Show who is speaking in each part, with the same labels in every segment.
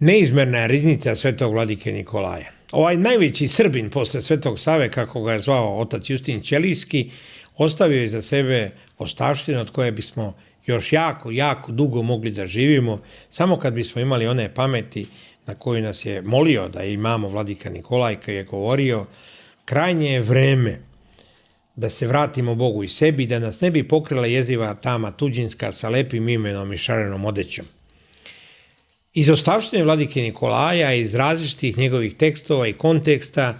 Speaker 1: Neizmerna je riznica svetog vladike Nikolaja. Ovaj najveći Srbin posle Svetog Save, kako ga je zvao otac Justin Ćelijski, ostavio je za sebe ostavštinu od koje bismo još jako dugo mogli da živimo, samo kad bismo imali one pameti na koju nas je molio da imamo vladika Nikolaj, koji je govorio: krajnje je vreme da se vratimo Bogu i sebi, da nas ne bi pokrila jeziva tama tuđinska sa lepim imenom i šarenom odećom. Iz ostavštine vladike Nikolaja, iz različitih njegovih tekstova i konteksta,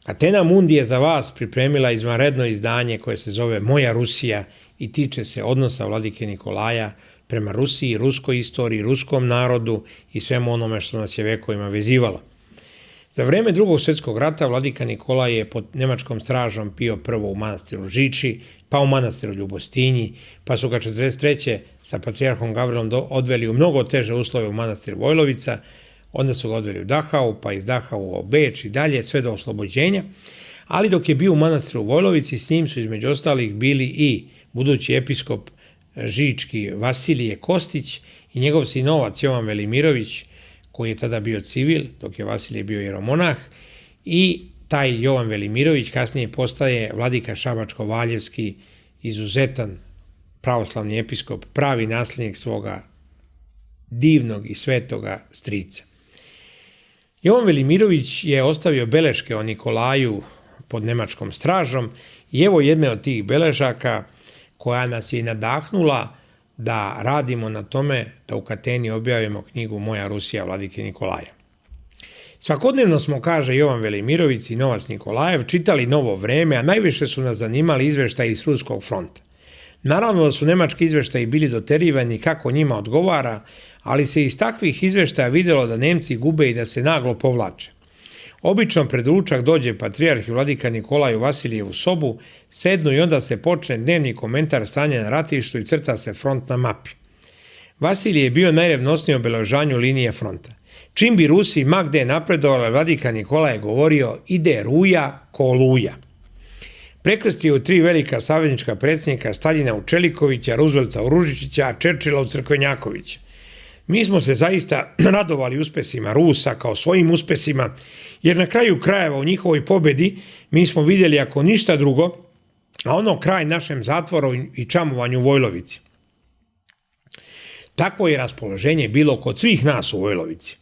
Speaker 1: Catena Mundi je za vas pripremila izvanredno izdanje koje se zove Moja Rusija i tiče se odnosa vladike Nikolaja prema Rusiji, ruskoj istoriji, ruskom narodu i svemu onome što nas je vekovima vezivalo. Za vreme Drugog svjetskog rata vladika Nikolaj je pod nemačkom stražom bio prvo u manastiru Žiči, pa u manastiru Ljubostinji, pa su ga 1943. sa patrijarhom Gavrilom odveli u mnogo teže uslove u manastir Vojlovica, onda su ga odveli u Dachau, pa iz Dachau u Beč i dalje, sve do oslobođenja, ali dok je bio u manastiru Vojlovici, s njim su između ostalih bili i budući episkop žički Vasilije Kostić i njegov sinovac Jovan Velimirović, koji je tada bio civil, dok je Vasilije bio jeromonah, i taj Jovan Velimirović kasnije postaje vladika Šabačko-Valjevski, izuzetan pravoslavni episkop, pravi nasljednik svoga divnog i svetoga strica. Jovan Velimirović je ostavio beleške o Nikolaju pod nemačkom stražom i evo jedne od tih beležaka koja nas je nadahnula da radimo na tome da u Kateni objavimo knjigu Moja Rusija vladike Nikolaja. Svakodnevno smo, kaže Jovan Velimirović i Novac Nikolajev, čitali Novo vreme, a najviše su nas zanimali izveštaji iz Ruskog fronta. Naravno da su nemački izveštaji bili doterivani kako njima odgovara, ali se iz takvih izveštaja vidjelo da Nemci gube i da se naglo povlače. Obično pred ručak dođe patrijarh i vladika Nikolaj u Vasilijevu sobu, sednu i onda se počne dnevni komentar stanja na ratištu i crta se front na mapi. Vasilije je bio najrevnosniji u obeležavanju linije fronta. Čim bi Rusi ma gde napredovali, vladika Nikolaj je govorio: ide ruja ko oluja. Prekrstio u 3 velika saveznička predsjednika, Staljina u Čelikovića, Roosevelta u Ružičića, a Churchilla u Crkvenjakovića. Mi smo se zaista radovali uspesima Rusa kao svojim uspesima, jer na kraju krajeva u njihovoj pobedi mi smo vidjeli, ako ništa drugo, a ono kraj našem zatvoru i čamovanju u Vojlovici. Takvo je raspoloženje bilo kod svih nas u Vojlovici.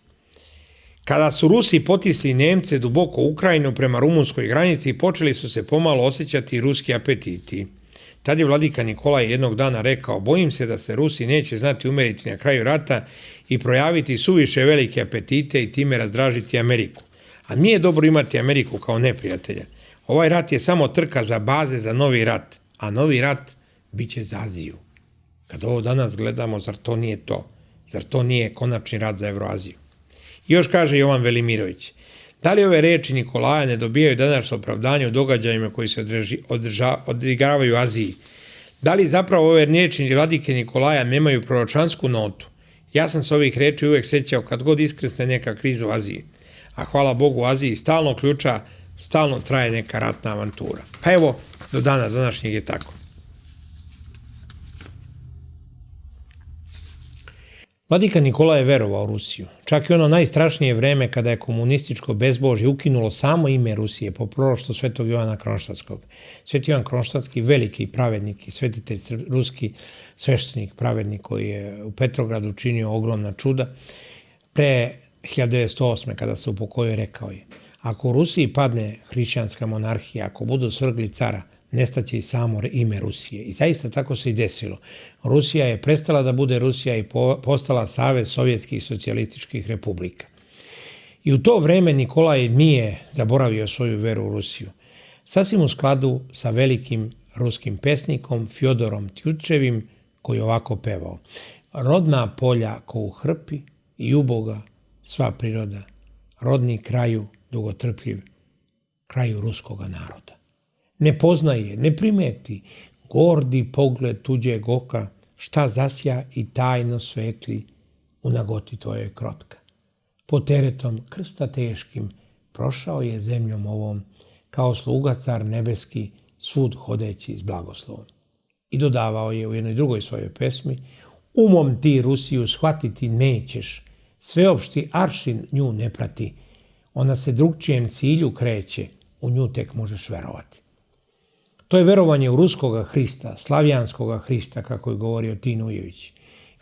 Speaker 1: Kada su Rusi potisli Nemce duboko u Ukrajinu prema rumunskoj granici, počeli su se pomalo osjećati ruski apetiti. Tad je vladika Nikolaj jednog dana rekao: bojim se da se Rusi neće znati umeriti na kraju rata i projaviti suviše velike apetite i time razdražiti Ameriku. A nije dobro imati Ameriku kao neprijatelja. Ovaj rat je samo trka za baze za novi rat, a novi rat bit će za Aziju. Kad ovo danas gledamo, zar to nije to? Zar to nije konačni rat za Evroaziju? I još kaže Jovan Velimirović: da li ove reči Nikolaja ne dobijaju danas opravdanje u događajima koji se odigravaju u Aziji? Da li zapravo ove riječi vladike Nikolaja nemaju proročansku notu? Ja sam se ovih reči uvek sećao kad god iskrsne neka kriza u Aziji. A hvala Bogu, u Aziji stalno ključa, stalno traje neka ratna avantura. Pa evo, do dana današnjeg je tako. Vladika Nikolaj je verovao u Rusiju. Čak i ono najstrašnije vreme kada je komunističko bezbožje ukinulo samo ime Rusije po proroštvu svetog Jovana Kronštatskog. Sveti Jovan Kronštatski, veliki pravednik i svetitelj ruski sveštenik, pravednik koji je u Petrogradu činio ogromna čuda, pre 1908. kada se upokojio, rekao je: ako u Rusiji padne hrišćanska monarhija, ako budu svrgli cara, nestaće i samo ime Rusije. I zaista tako se i desilo. Rusija je prestala da bude Rusija i postala Savez sovjetskih socijalističkih republika. I u to vreme Nikolaj nije zaboravio svoju veru u Rusiju. Sasvim u skladu sa velikim ruskim pesnikom Fjodorom Tjutčevim, koji je ovako pevao: rodna polja ko u hrpi i uboga sva priroda, rodni kraju dugotrpljiv, kraju ruskoga naroda. Ne poznaje, ne primeti, gordi pogled tuđeg oka, šta zasja i tajno svetli u nagoti tvojoj krotka. Po teretom krsta teškim prošao je zemljom ovom, kao sluga car nebeski, svud hodeći s blagoslovom. I dodavao je u jednoj drugoj svojoj pesmi: umom ti Rusiju shvatiti nećeš, Sveopšti aršin nju ne prati. Ona se drugčijem cilju kreće, u nju tek možeš verovati. To je verovanje u ruskoga Hrista, slavijanskoga Hrista, kako je govorio Tin Ujević.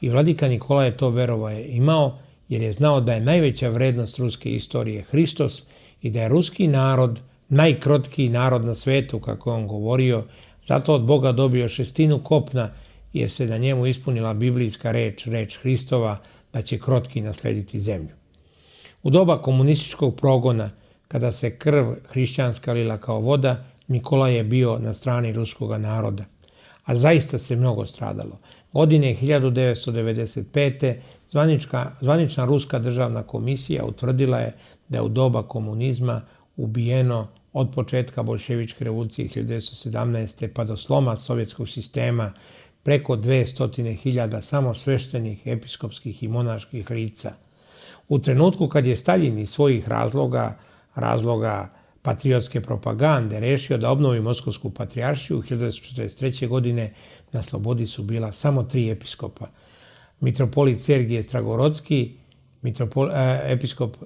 Speaker 1: I vladika Nikola je to verovanje imao, jer je znao da je najveća vrednost ruske istorije Hristos i da je ruski narod najkrotkiji narod na svetu, kako je on govorio, zato od Boga dobio 1/6 kopna, jer se na njemu ispunila biblijska reč Hristova, da će krotki naslediti zemlju. U doba komunističkog progona, kada se krv hrišćanska lila kao voda, Nikola je bio na strani ruskoga naroda. A zaista se mnogo stradalo. Godine 1995. zvanična ruska državna komisija utvrdila je da je u doba komunizma ubijeno od početka boljševičke revolucije 1917. pa do sloma sovjetskog sistema preko 200.000 samo sveštenih, episkopskih i monaških lica. U trenutku kad je Staljin iz svojih razloga patriotske propagande rešio da obnovi Moskovsku patrijaršiju, 1943. godine na slobodi su bila samo 3 episkopa. Mitropolit Sergije Stragorodski, episkop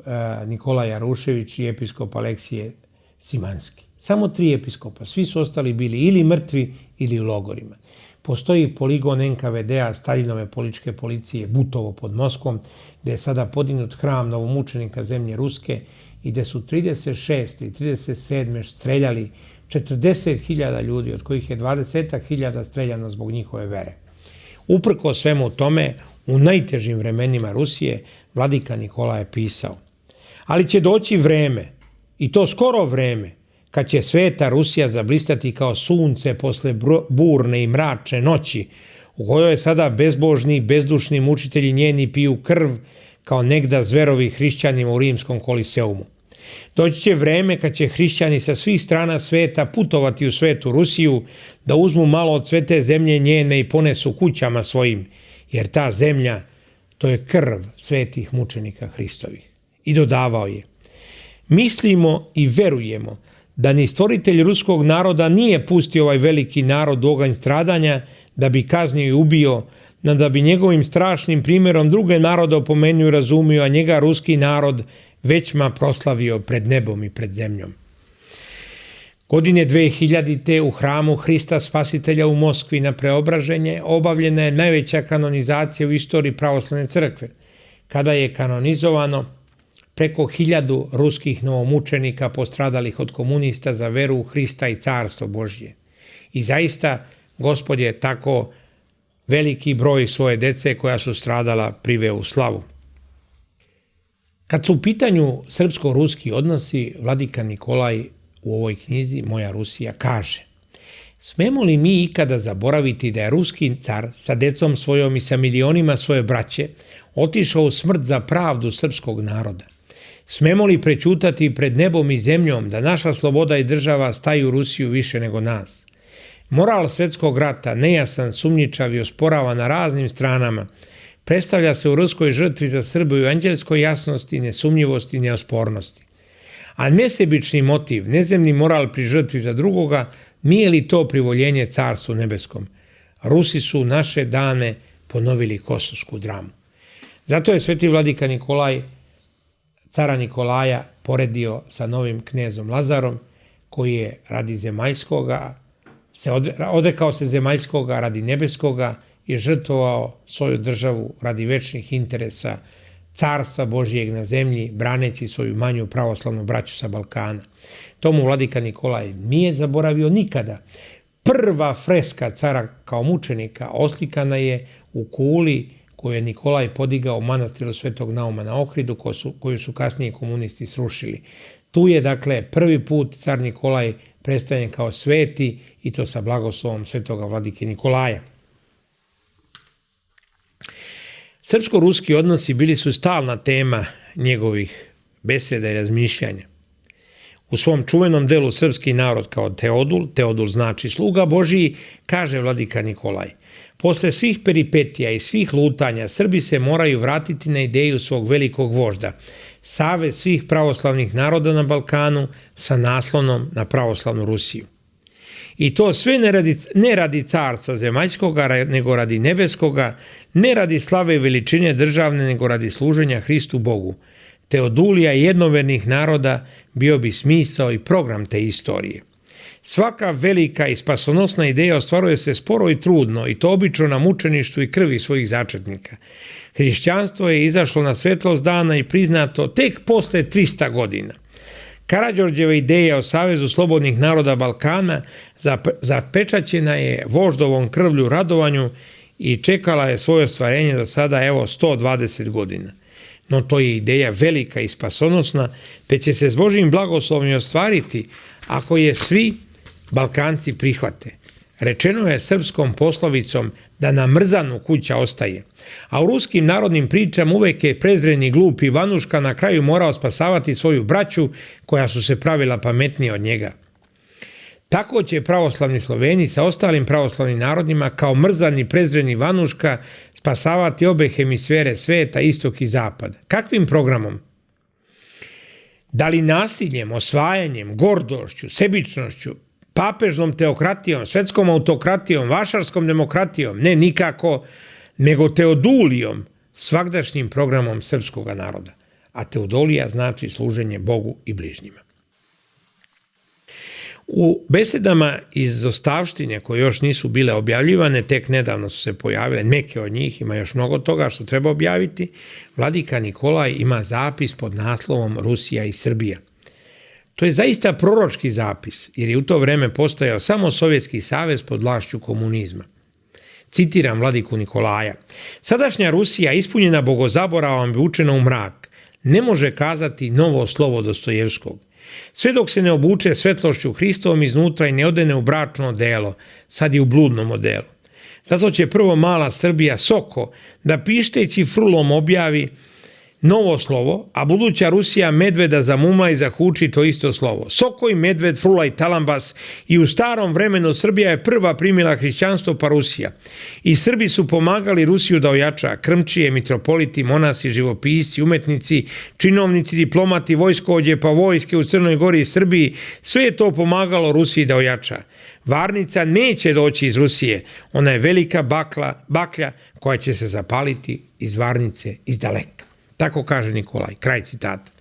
Speaker 1: Nikola Jarušević i episkop Aleksije Simanski. Samo 3 episkopa. Svi su ostali bili ili mrtvi ili u logorima. Postoji poligon NKVD-a, Staljinove političke policije Butovo pod Moskvom, gde je sada podignut hram novomučenika zemlje Ruske i gde su 36. i 37. streljali 40.000 ljudi, od kojih je 20.000 streljano zbog njihove vere. Uprko svemu tome, u najtežim vremenima Rusije, vladika Nikola je pisao: ali će doći vreme, i to skoro vreme, kad će sveta Rusija zablistati kao sunce posle burne i mračne noći, u kojoj sada bezbožni i bezdušni mučitelji njeni piju krv kao negda zverovi hrišćanima u rimskom koliseumu. Doći će vreme kad će hrišćani sa svih strana sveta putovati u svetu Rusiju, da uzmu malo od svete zemlje njene i ponesu kućama svojim, jer ta zemlja, to je krv svetih mučenika Hristovih. I dodavao je: mislimo i verujemo da ni stvoritelj ruskog naroda nije pustio ovaj veliki narod u oganj stradanja da bi kaznio i ubio, da bi njegovim strašnim primjerom druge narode opomenuo i razumio, a njega ruski narod većma proslavio pred nebom i pred zemljom. Godine 2000. u hramu Hrista Spasitelja u Moskvi na Preobraženje obavljena je najveća kanonizacija u istoriji pravoslavne crkve, kada je kanonizovano preko 1000 ruskih novomučenika postradalih od komunista za veru u Hrista i carstvo Božje. I zaista, Gospod je tako veliki broj svoje dece koja su stradala priveo u slavu. Kad su u pitanju srpsko-ruski odnosi, vladika Nikolaj u ovoj knjizi Moja Rusija kaže: smemo li mi ikada zaboraviti da je ruski car sa decom svojom i sa milionima svoje braće otišao u smrt za pravdu srpskog naroda? Smemo li prećutati pred nebom i zemljom da naša sloboda i država staju Rusiju više nego nas? Moral svetskog rata, nejasan, sumnjičav i osporava na raznim stranama, predstavlja se u ruskoj žrtvi za Srbe u anđelskoj jasnosti, nesumnjivosti i neospornosti. A nesebični motiv, nezemni moral pri žrtvi za drugoga, nije li to privoljenje carstvu nebeskom? Rusi su naše dane ponovili kosovsku dramu. Zato je sveti vladika Nikolaj cara Nikolaja poredio sa novim knezom Lazarom, koji je radi zemaljskoga, odrekao se zemaljskoga radi nebeskoga i žrtvovao svoju državu radi večnih interesa carstva Božijeg na zemlji, braneći svoju manju pravoslavnu braću sa Balkana. Tomu vladika Nikolaj nije zaboravio nikada. Prva freska cara kao mučenika oslikana je u kuli koju je Nikolaj podigao u manastiru Svetog Nauma na Ohridu, koju su kasnije komunisti srušili. Tu je, dakle, prvi put car Nikolaj predstavljen kao sveti, i to sa blagoslovom svetoga vladike Nikolaja. Srpsko-ruski odnosi bili su stalna tema njegovih beseda i razmišljanja. U svom čuvenom delu Srpski narod kao Teodul znači sluga Božiji, kaže vladika Nikolaj: posle svih peripetija i svih lutanja, Srbi se moraju vratiti na ideju svog velikog vožda, savez svih pravoslavnih naroda na Balkanu sa naslonom na pravoslavnu Rusiju. I to sve ne radi carstva zemaljskoga, nego radi nebeskoga, ne radi slave i veličine državne, nego radi služenja Hristu Bogu. Teodulija jednovernih naroda bio bi smisao i program te istorije. Svaka velika i spasonosna ideja ostvaruje se sporo i trudno, i to obično na mučeništvu i krvi svojih začetnika. Hrišćanstvo je izašlo na svetlost dana i priznato tek posle 300 godina. Karađorđeva ideja o Savezu slobodnih naroda Balkana zapečaćena je voždovom krvlju radovanju i čekala je svoje ostvarenje do sada 120 godina. No to je ideja velika i spasonosna, te će se s Božjim blagoslovom ostvariti ako je svi Balkanci prihvate. Rečeno je srpskom poslovicom da na mrzanu kuća ostaje, a u ruskim narodnim pričama uvek je prezreni glup Ivanuška na kraju morao spasavati svoju braću koja su se pravila pametnije od njega. Tako će pravoslavni Sloveni sa ostalim pravoslavnim narodima kao mrzani prezreni Ivanuška spasavati obe hemisfere sveta, istok i zapad. Kakvim programom? Da li nasiljem, osvajanjem, gordošću, sebičnošću, papežnom teokratijom, svetskom autokratijom, vašarskom demokratijom? Ne, nikako, nego Teodulijom, svagdašnjim programom srpskog naroda. A Teodolija znači služenje Bogu i bližnjima. U besedama iz ostavštine koje još nisu bile objavljivane, tek nedavno su se pojavile, neke od njih, ima još mnogo toga što treba objaviti, vladika Nikolaj ima zapis pod naslovom Rusija i Srbija. To je zaista proročki zapis, jer je u to vreme postojao samo Sovjetski savez pod vlašću komunizma. Citiram vladiku Nikolaja: "Sadašnja Rusija, ispunjena bogozaboravom i učena u mrak, ne može kazati novo slovo Dostojevskog. Sve dok se ne obuče svetlošću Hristovom iznutra i ne odene u bračno odelo, sad je u bludnom odelu. Zato će prvo mala Srbija Soko da pišteći frulom objavi novo slovo, a buduća Rusija medveda zamumla i zahuči to isto slovo. Soko i medved, frula i talambas, i u starom vremenu Srbija je prva primila hrišćanstvo pa Rusija. I Srbi su pomagali Rusiju da ojača, krmčije, mitropoliti, monasi, živopisci, umetnici, činovnici, diplomati, vojskovođe pa vojske u Crnoj Gori i Srbiji, sve je to pomagalo Rusiji da ojača. Varnica neće doći iz Rusije, ona je velika baklja koja će se zapaliti iz varnice iz daleka." Tako kaže Nikolaj, kraj citata.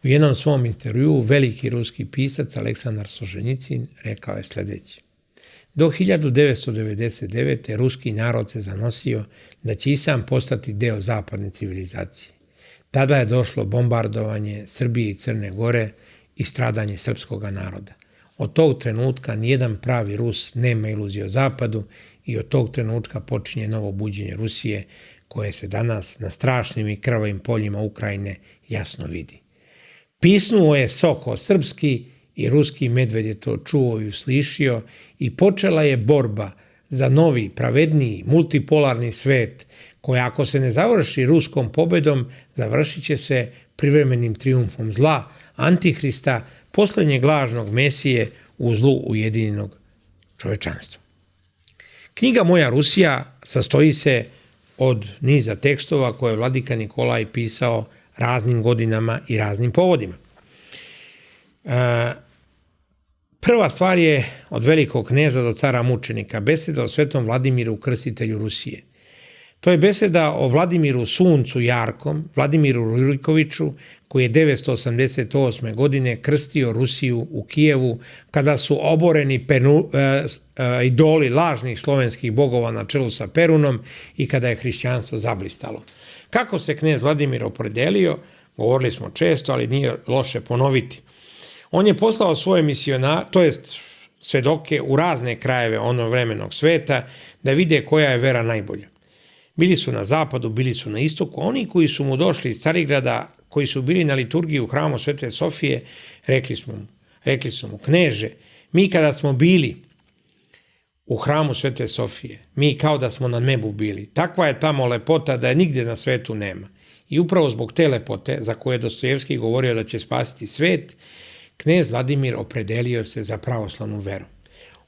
Speaker 1: U jednom svom intervjuu veliki ruski pisac Aleksandar Solženjicin rekao je sljedeće: "Do 1999. ruski narod se zanosio da će i sam postati deo zapadne civilizacije. Tada je došlo bombardovanje Srbije i Crne Gore i stradanje srpskog naroda. Od tog trenutka nijedan pravi Rus nema iluzije o zapadu i od tog trenutka počinje novo buđenje Rusije, koje se danas na strašnim i krvavim poljima Ukrajine jasno vidi. Pisnuo je Soko srpski i ruski medved je to čuo i uslišio i počela je borba za novi, pravedniji, multipolarni svet, koja ako se ne završi ruskom pobedom, završit će se privremenim trijumfom zla, Antihrista, posljednjeg lažnog Mesije u zlu ujedinjenog čovečanstva." Knjiga Moja Rusija sastoji se od niza tekstova koje je vladika Nikolaj pisao raznim godinama i raznim povodima. Prva stvar je od velikog kneza do cara mučenika, beseda o svetom Vladimiru, krstitelju Rusije. To je beseda o Vladimiru Suncu Jarkom, Vladimiru Rurikoviću, koji je 988. godine krstio Rusiju u Kijevu kada su oboreni idoli lažnih slovenskih bogova na čelu sa Perunom i kada je hrišćanstvo zablistalo. Kako se knez Vladimir opredelio, govorili smo često, ali nije loše ponoviti. On je poslao svoje misionare, to jest svedoke u razne krajeve onovremenog sveta da vide koja je vera najbolja. Bili su na zapadu, bili su na istoku. Oni koji su mu došli iz Carigrada, koji su bili na liturgiji u hramu Svete Sofije, rekli su mu: "Kneže, mi kada smo bili u hramu Svete Sofije, mi kao da smo na nebu bili. Takva je tamo lepota da je nigdje na svetu nema." I upravo zbog te lepote, za koje je Dostojevski govorio da će spasiti svet, knez Vladimir opredelio se za pravoslavnu veru.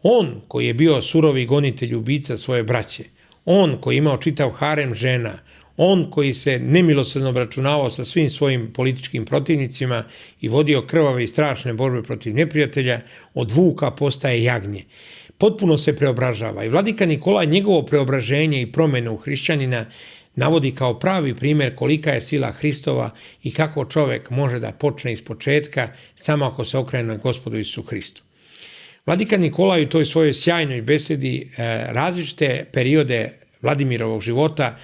Speaker 1: On koji je bio surovi gonitelj ubica svoje braće, on koji je imao čitav harem žena, On koji se nemilosrdno obračunavao sa svim svojim političkim protivnicima i vodio krvave i strašne borbe protiv neprijatelja, od vuka postaje jagnje. Potpuno se preobražava i vladika Nikolaj njegovo preobraženje i promjenu u hrišćanina navodi kao pravi primjer kolika je sila Hristova i kako čovjek može da počne iz početka samo ako se okrene Gospodu Isusu Hristu. Vladika Nikolaj u toj svojoj sjajnoj besedi različite periode Vladimirovog života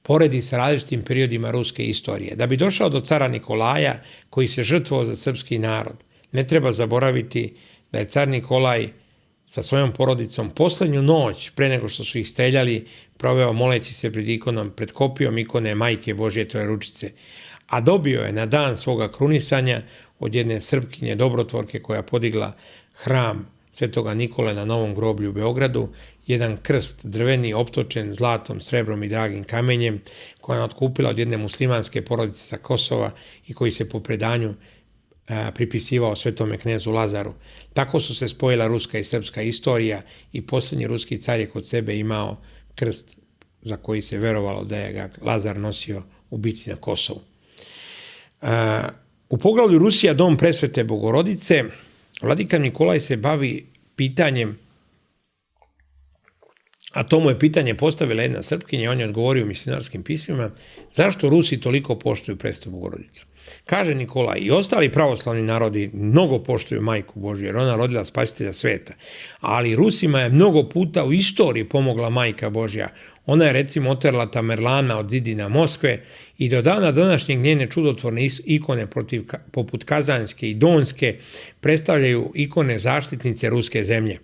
Speaker 1: poredi sa različitim periodima ruske istorije. Da bi došao do cara Nikolaja koji se žrtvovao za srpski narod, ne treba zaboraviti da je car Nikolaj sa svojom porodicom posljednju noć pre nego što su ih streljali proveo moleći se pred ikonom, pred kopijom ikone Majke Božje Trojeručice, a dobio je na dan svoga krunisanja od jedne Srpkinje dobrotvorke koja podigla hram Svetoga Nikole na Novom groblju u Beogradu, jedan krst drveni optočen zlatom, srebrom i dragim kamenjem koja je otkupila od jedne muslimanske porodice sa Kosova i koji se po predanju pripisivao svetome knezu Lazaru. Tako su se spojila ruska i srpska istorija i posljednji ruski car je kod sebe imao krst za koji se verovalo da je ga Lazar nosio u bici na Kosovu. U poglavlju Rusija, dom presvete Bogorodice, vladika Nikolaj se bavi pitanjem, a to mu je pitanje postavila jedna Srpkinja, on je odgovorio u misionarskim pismima, zašto Rusi toliko poštuju presvetu Bogorodicu. Kaže Nikolaj, i ostali pravoslavni narodi mnogo poštuju Majku Božju, jer ona rodila spasitelja sveta, ali Rusima je mnogo puta u istoriji pomogla Majka Božja. Ona je recimo oterla Tamerlana od zidina Moskve i do dana današnjeg njene čudotvorne ikone poput Kazanske i Donske predstavljaju ikone zaštitnice ruske zemlje.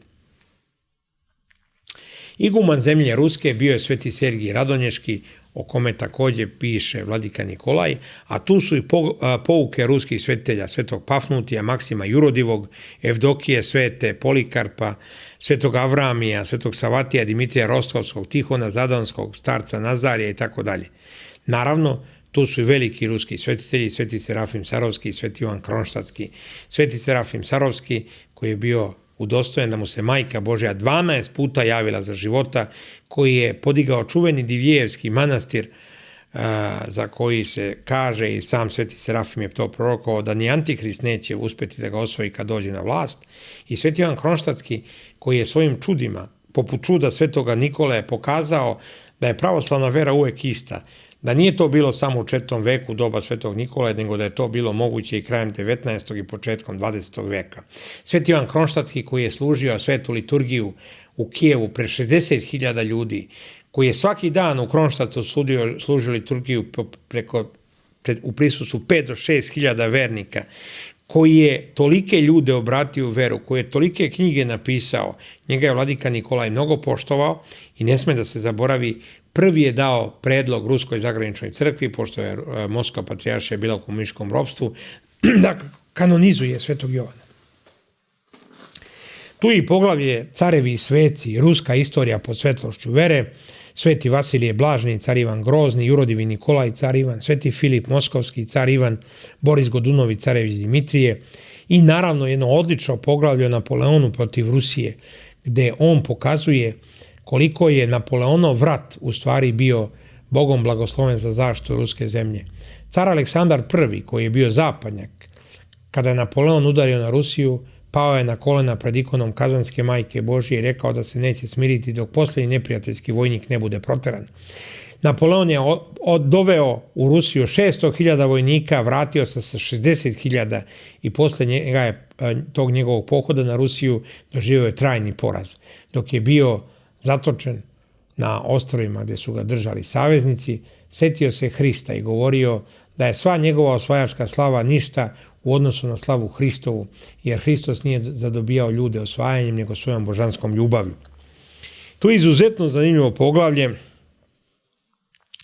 Speaker 1: Iguman zemlje Ruske bio je sveti Sergij Radonješki, o kome također piše vladika Nikolaj, a tu su i pouke ruskih svetitelja, svetog Pafnutija, Maksima Jurodivog, Evdokije svete, Polikarpa, svetog Avramija, svetog Savatija, Dimitrija Rostovskog, Tihona Zadanskog, starca Nazarija i tako dalje. Naravno, tu su i veliki ruski svetitelji, sveti Serafim Sarovski i sveti Ivan Kronštatski. Sveti Serafim Sarovski, koji je bio udostojen da mu se Majka Božja 12 puta javila za života, koji je podigao čuveni Divijevski manastir, za koji se kaže, i sam sveti Serafim je to prorokovao, da ni Antihrist neće uspjeti da ga osvoji kad dođe na vlast. I sveti Ivan Kronštatski, koji je svojim čudima, poput čuda svetoga Nikole, pokazao da je pravoslavna vera uvek ista, da nije to bilo samo u 4. veku doba svetog Nikolaja, nego da je to bilo moguće i krajem 19. i početkom 20. veka. Sveti Ivan Kronštatski, koji je služio svetu liturgiju u Kijevu pred 60.000 ljudi, koji je svaki dan u Kronštatu služio liturgiju u prisustvu 5 do 6.000 vernika, koji je tolike ljude obratio u veru, koji je tolike knjige napisao, njega je vladika Nikolaj mnogo poštovao i ne sme da se zaboravi, prvi je dao predlog Ruskoj zagraničnoj crkvi, pošto je Moskva patrijaršija bila u komunističkom ropstvu, da kanonizuje svetog Jovana. Tu je i poglavlje Carevi i sveci, ruska istorija pod svetlošću vere, sveti Vasilije Blažni, car Ivan Grozni, Jurodivi Nikolaj, car Ivan, sveti Filip Moskovski, car Ivan, Boris Godunović, carević Dimitrije i naravno jedno odlično poglavlje o Napoleonu protiv Rusije, gde on pokazuje koliko je Napoleonov rat u stvari bio Bogom blagosloven za zaštitu ruske zemlje. Car Aleksandar I, koji je bio zapadnjak, kada je Napoleon udario na Rusiju, pao je na kolena pred ikonom Kazanske Majke Božje i rekao da se neće smiriti dok posljednji neprijateljski vojnik ne bude proteran. Napoleon je doveo u Rusiju 600.000 vojnika, vratio se sa 60.000 i posle tog njegovog pohoda na Rusiju doživio je trajni poraz. Dok je bio zatočen na ostrvima gdje su ga držali saveznici, setio se Hrista i govorio da je sva njegova osvajačka slava ništa u odnosu na slavu Hristovu, jer Hristos nije zadobijao ljude osvajanjem, nego svojom božanskom ljubavlju. Tu je izuzetno zanimljivo poglavlje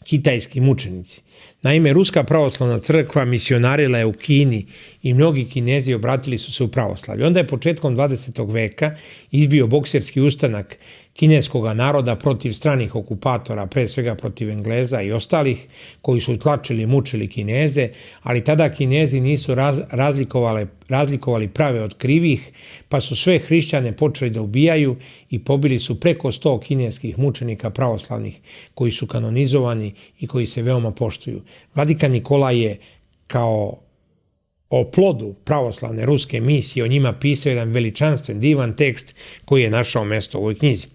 Speaker 1: Kitajski mučenici. Naime, Ruska pravoslavna crkva misionarila je u Kini i mnogi Kinezi obratili su se u pravoslavlje. Onda je početkom 20. veka izbio bokserski ustanak kineskog naroda protiv stranih okupatora, pre svega protiv Engleza i ostalih koji su tlačili i mučili Kineze, ali tada Kinezi nisu razlikovali prave od krivih, pa su sve hrišćane počeli da ubijaju i pobili su preko 100 kineskih mučenika pravoslavnih koji su kanonizovani i koji se veoma poštuju. Vladika Nikolaj je kao o plodu pravoslavne ruske misije o njima pisao jedan veličanstven, divan tekst koji je našao mesto u ovoj knjizi.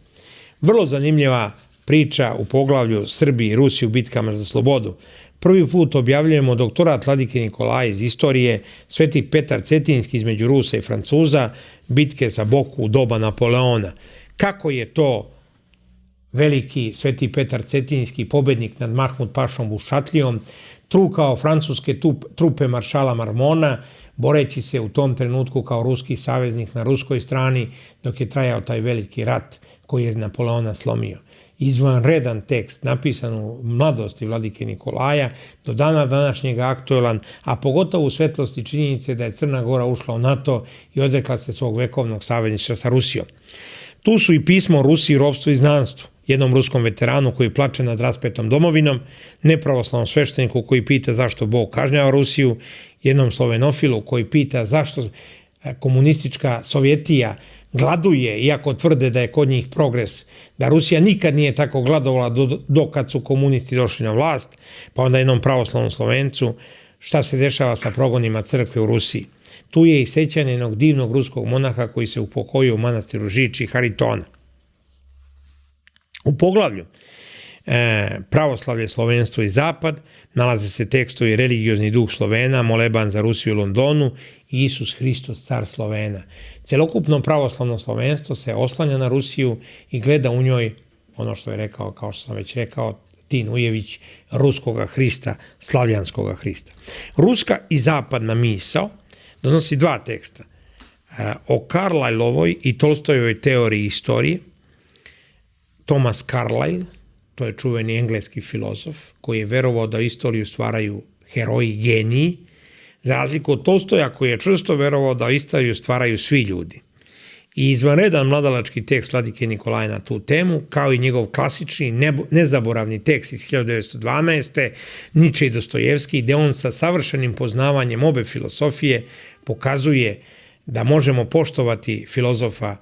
Speaker 1: Vrlo zanimljiva priča u poglavlju Srbiji i Rusiji u bitkama za slobodu. Prvi put objavljujemo doktorat Vladike Nikolaja iz istorije, Sveti Petar Cetinski između Rusa i Francuza, bitke za Boku u doba Napoleona. Kako je to veliki Sveti Petar Cetinski, pobednik nad Mahmud Pašom Bušatlijom, trukao francuske trupe maršala Marmona, boreći se u tom trenutku kao ruski saveznik na ruskoj strani, dok je trajao taj veliki rat koji je Napoleona slomio. Izvanredan tekst, napisan u mladosti Vladike Nikolaja, do dana današnjega aktuelan, a pogotovo u svetlosti činjenice da je Crna Gora ušla u NATO i odrekla se svog vekovnog savezništva sa Rusijom. Tu su i pismo o Rusiji, ropstvu i znanstvu, jednom ruskom veteranu koji plače nad raspetom domovinom, nepravoslavnom svešteniku koji pita zašto Bog kažnjava Rusiju, jednom slovenofilu koji pita zašto komunistička Sovjetija gladuje, iako tvrde da je kod njih progres, da Rusija nikad nije tako gladovala do kad su komunisti došli na vlast, pa onda jednom pravoslavnom Slovencu šta se dešava sa progonima crkve u Rusiji. Tu je i sećanje jednog divnog ruskog monaha koji se upokojio u manastiru Žiči Haritona. U poglavlju Pravoslavlje, slovenstvo i zapad nalaze se tekstovi Religiozni duh Slovena, Moleban za Rusiju u Londonu i Isus Hristos, car Slovena. Celokupno pravoslavno slovenstvo se oslanja na Rusiju i gleda u njoj, ono što je rekao, kao što sam već rekao, Tin Ujević, ruskoga Hrista, slavljanskoga Hrista. Ruska i zapadna misao donosi dva teksta. O Carlyleovoj i Tolstojevoj teoriji istorije. Thomas Carlyle, to je čuveni engleski filozof, koji je verovao da istoriju stvaraju heroji, geniji, za razliku od Tolstoja koji je čvrsto verovao da istoriju stvaraju svi ljudi. I izvanredan mladalački tekst Vladike Nikolaja na tu temu, kao i njegov klasični, nezaboravni tekst iz 1912. Niče i Dostojevski, gde on sa savršenim poznavanjem obe filosofije pokazuje da možemo poštovati filozofa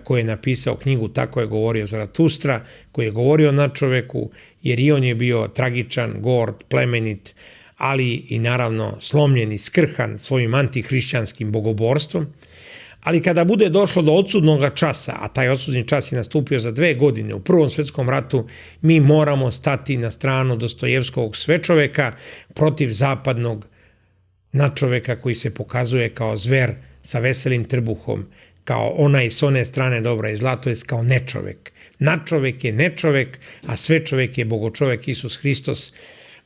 Speaker 1: koji je napisao knjigu Tako je govorio Zaratustra, koji je govorio o nadčoveku, jer i on je bio tragičan, gord, plemenit, ali i naravno slomljen i skrhan svojim antihrišćanskim bogoborstvom. Ali kada bude došlo do odsudnog časa, a taj odsudni čas je nastupio za 2 godine u Prvom svetskom ratu, mi moramo stati na stranu Dostojevskovog svečoveka protiv zapadnog nadčoveka koji se pokazuje kao zver sa veselim trbuhom, kao onaj s one strane dobra i zla, to je kao nečovek. Nadčovek je nečovek, a svečovek je bogočovek Isus Hristos,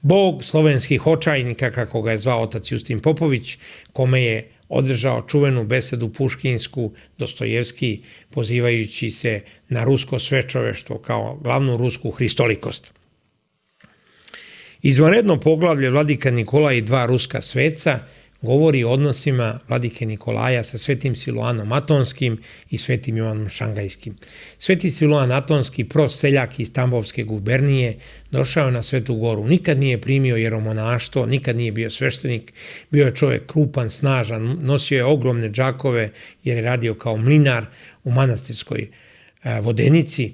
Speaker 1: Bog slovenskih očajnika, kako ga je zvao otac Justin Popović, kome je održao čuvenu besedu puškinsku Dostojevski, pozivajući se na rusko svečoveštvo kao glavnu rusku hristolikost. Izvanredno poglavlje Vladika Nikolaj i 2 ruska sveca govori o odnosima Vladike Nikolaja sa Svetim Siluanom Atonskim i Svetim Jovanom Šangajskim. Sveti Siluan Atonski, prost seljak iz Tambovske gubernije, došao je na Svetu Goru. Nikad nije primio jeromonaštvo, nikad nije bio sveštenik, bio je čovjek krupan, snažan, nosio je ogromne džakove jer je radio kao mlinar u manastirskoj vodenici,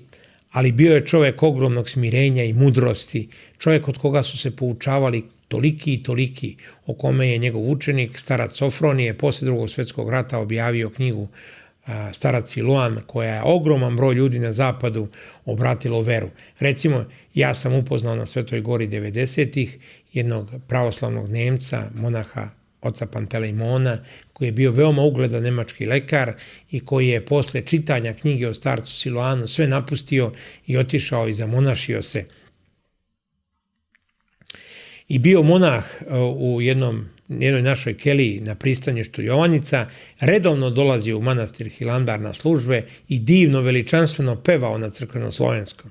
Speaker 1: ali bio je čovjek ogromnog smirenja i mudrosti, čovjek od koga su se poučavali toliki i toliki, o kome je njegov učenik, starac Sofronije, posle Drugog svjetskog rata objavio knjigu Starac Siluan, koja je ogroman broj ljudi na zapadu obratilo veru. Recimo, ja sam upoznao na Svetoj Gori 90-ih jednog pravoslavnog Nemca, monaha oca Pantelejmona, koji je bio veoma ugledan nemački lekar i koji je posle čitanja knjige o starcu Siluanu sve napustio i otišao i zamonašio se. I bio monah u jednoj našoj keliji na pristaništu Jovanjica, redovno dolazio u manastir Hilandar na službe i divno, veličanstveno pevao na crkvenom slovenskom.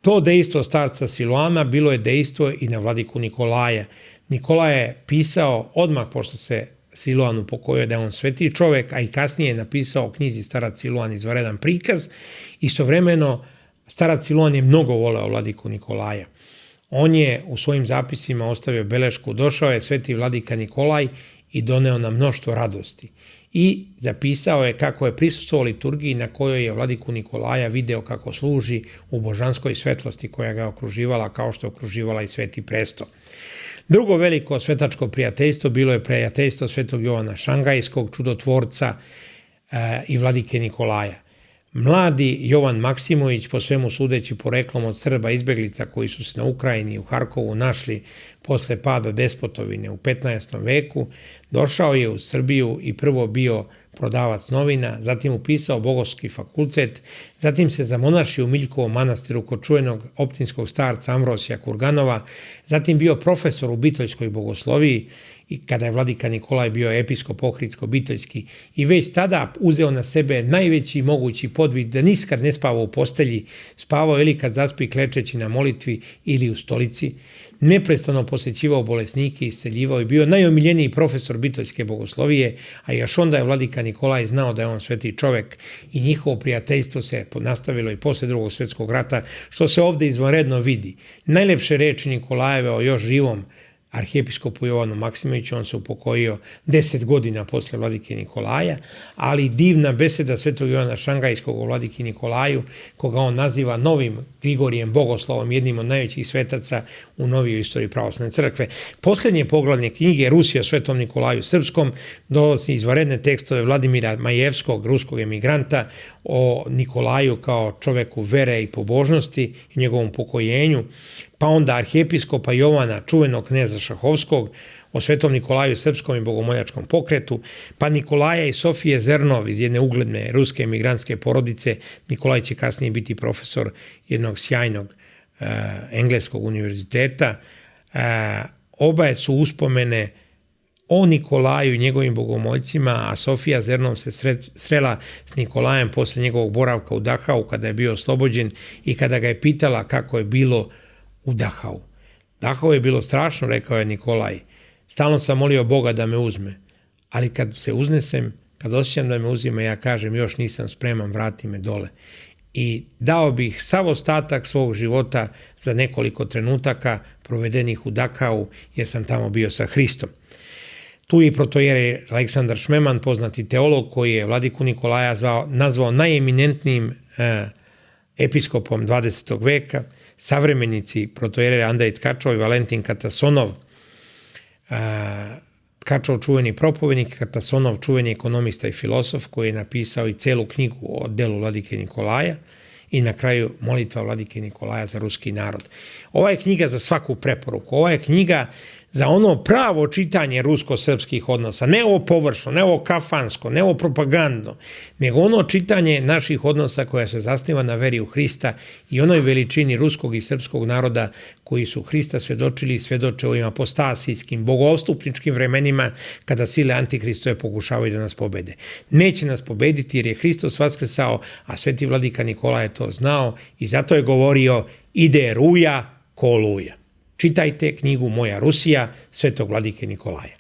Speaker 1: To dejstvo starca Siloama bilo je dejstvo i na vladiku Nikolaja. Nikolaj je pisao odmah pošto se Siloan upokojio da je on sveti čovek, a i kasnije je napisao u knjizi Starac Siloan izvanredan prikaz. Istovremeno, starac Siloan je mnogo voleo vladiku Nikolaja. On je u svojim zapisima ostavio belešku, došao je sveti vladika Nikolaj i doneo nam mnoštvo radosti. I zapisao je kako je prisustvovao liturgiji na kojoj je vladiku Nikolaja video kako služi u božanskoj svetlosti koja ga okruživala kao što je okruživala i sveti presto. Drugo veliko svetačko prijateljstvo bilo je prijateljstvo svetog Jovana Šangajskog, čudotvorca i vladike Nikolaja. Mladi Jovan Maksimović, po svemu sudeći poreklom od Srba izbeglica koji su se na Ukrajini i u Harkovu našli posle pada despotovine u 15. veku, došao je u Srbiju i prvo bio prodavac novina, zatim upisao Bogoslovski fakultet, zatim se zamonašio u Miljkovom manastiru kod čuvenog optinskog starca Amvrosija Kurganova, zatim bio profesor u Bitoljskoj bogosloviji i kada je vladika Nikolaj bio episkop ohridsko-bitoljski i već tada uzeo na sebe najveći mogući podvig da niskad ne spavao u postelji, spavao ili kad zaspi klečeći na molitvi ili u stolici, neprestano posećivao bolesnike i isceljivao i bio najomiljeniji profesor bitoljske bogoslovije, a još onda je vladika Nikolaj znao da je on sveti čovek i njihovo prijateljstvo se nastavilo i posle Drugog svjetskog rata, što se ovde izvanredno vidi. Najlepše reči Nikolajeve o još živom arhijepiskopu Jovanu Maksimoviću, on se upokojio 10 godina posle vladike Nikolaja, ali divna beseda svetog Jovana Šangajskog o vladiki Nikolaju, koga on naziva novim Grigorijem Bogoslovom, jednim od najvećih svetaca u novijoj istoriji pravoslavne crkve. Posljednje poglavlje knjige Rusija o svetom Nikolaju Srpskom donosi izvanredne tekstove Vladimira Majevskog, ruskog emigranta, o Nikolaju kao čoveku vere i pobožnosti i njegovom pokojenju, pa onda arhijepiskopa Jovana, čuvenog kneza Šahovskog, o svetom Nikolaju Srpskom i bogomoljačkom pokretu, pa Nikolaja i Sofije Zernov iz jedne ugledne ruske emigrantske porodice. Nikolaj će kasnije biti profesor jednog sjajnog engleskog univerziteta. Oba su uspomene o Nikolaju i njegovim bogomoljcima, a Sofija Zernov se srela s Nikolajem posle njegovog boravka u Dachau kada je bio oslobođen i kada ga je pitala kako je bilo u Dachau. Dachau je bilo strašno, rekao je Nikolaj. Stalno sam molio Boga da me uzme, ali kad se uznesem, kad osjećam da me uzima, ja kažem još nisam spreman, vrati me dole. I dao bih sav ostatak svog života za nekoliko trenutaka provedenih u Dachau, jer sam tamo bio sa Hristom. Tu je i protojerej Aleksandar Šmeman, poznati teolog, koji je vladiku Nikolaja nazvao najeminentnijim episkopom 20. veka, savremenici protojerej Andrej Tkačov i Valentin Katasonov, Tkačov čuveni propovednik, Katasonov čuveni ekonomista i filosof koji je napisao i celu knjigu o delu vladike Nikolaja i na kraju molitva vladike Nikolaja za ruski narod. Ova je knjiga za svaku preporuku, ova je knjiga za ono pravo čitanje rusko-srpskih odnosa, ne ovo površno, ne ovo kafansko, ne ovo propagandno, nego ono čitanje naših odnosa koja se zasniva na veri u Hrista i onoj veličini ruskog i srpskog naroda koji su Hrista svedočili i svedoče ovim apostasijskim, bogoostupničkim vremenima kada sile Antihristove pokušavaju da nas pobede. Neće nas pobediti jer je Hristos vaskrsao, a sveti vladika Nikolaj je to znao i zato je govorio ide ruja ko oluja. Čitajte knjigu Moja Rusija svetog vladike Nikolaja.